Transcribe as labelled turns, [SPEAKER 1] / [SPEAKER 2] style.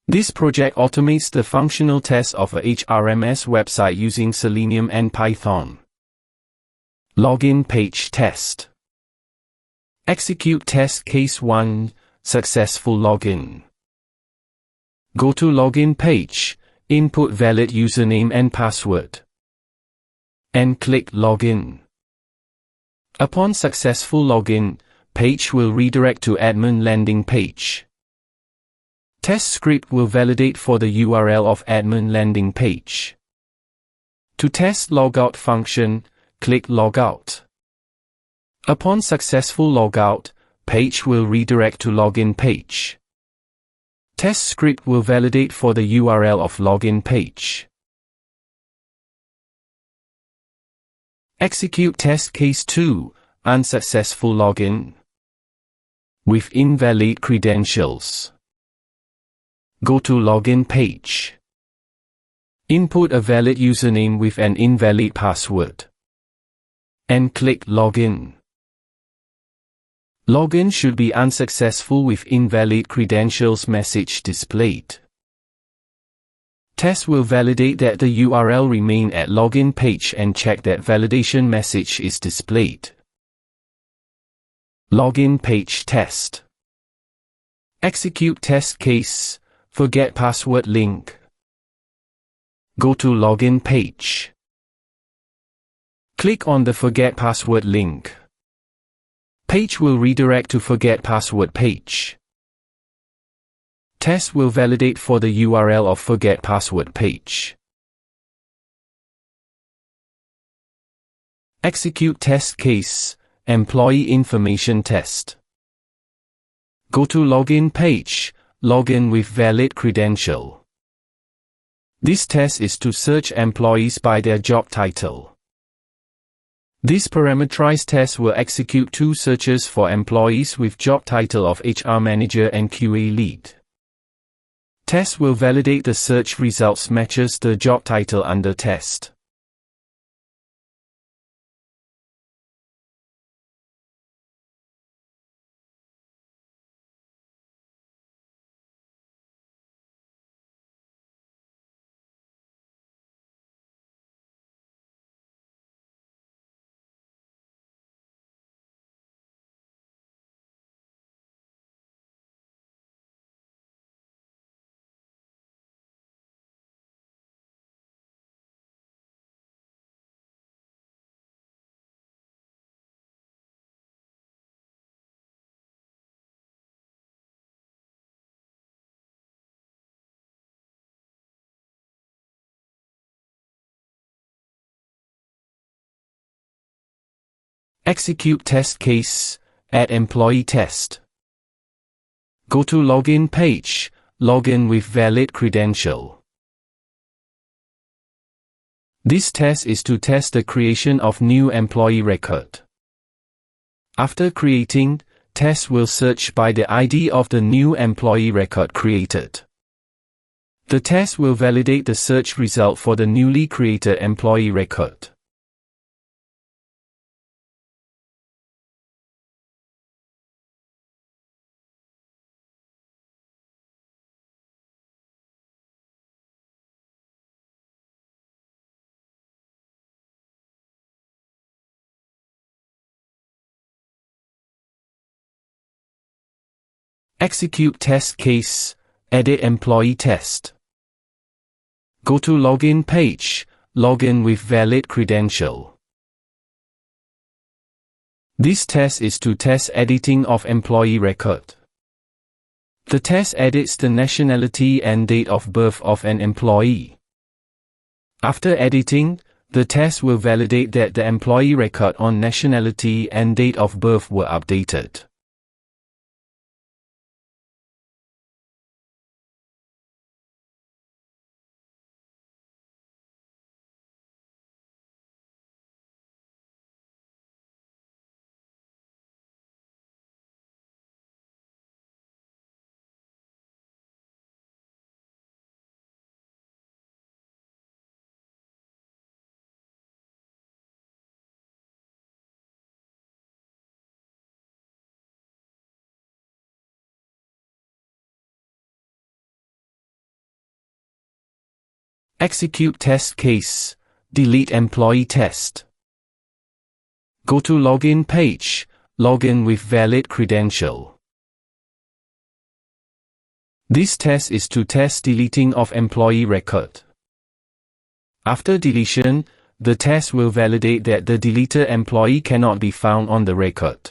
[SPEAKER 1] This project automates the functional test of a HRMS website using Selenium and Python. Login page test. Execute test case 1, successful login. Go to login page, input valid username and password, and click login. Upon successful login, page will redirect to admin landing page. Test script will validate for the URL of admin landing page. To test logout function, click logout. Upon successful logout, page will redirect to login page. Test script will validate for the URL of login page. Execute test case 2, unsuccessful login. With invalid credentials. Go to login page. Input a valid username with an invalid password. And click login. Login should be unsuccessful with invalid credentials message displayed. Test will validate that the URL remain at login page and check that validation message is displayed. Login page test. Execute test case, forget password link. Go to login page. Click on the forget password link. Page will redirect to forget password page. Test will validate for the URL of forget password page. Execute test case, employee information test. Go to login page, login with valid credential. This test is to search employees by their job title. This parameterized test will execute 2 searches for employees with job title of HR Manager and QA Lead. Test will validate the search results matches the job title under test. Execute test case, add employee test. Go to login page, login with valid credential. This test is to test the creation of new employee record. After creating, test will search by the ID of the new employee record created. The test will validate the search result for the newly created employee record. Execute test case, edit employee test. Go to login page, login with valid credential. This test is to test editing of employee record. The test edits the nationality and date of birth of an employee. After editing, the test will validate that the employee record on nationality and date of birth were updated. Execute test case. Delete employee test. Go to login page. Login with valid credential. This test is to test deleting of employee record. After deletion, the test will validate that the deleted employee cannot be found on the record.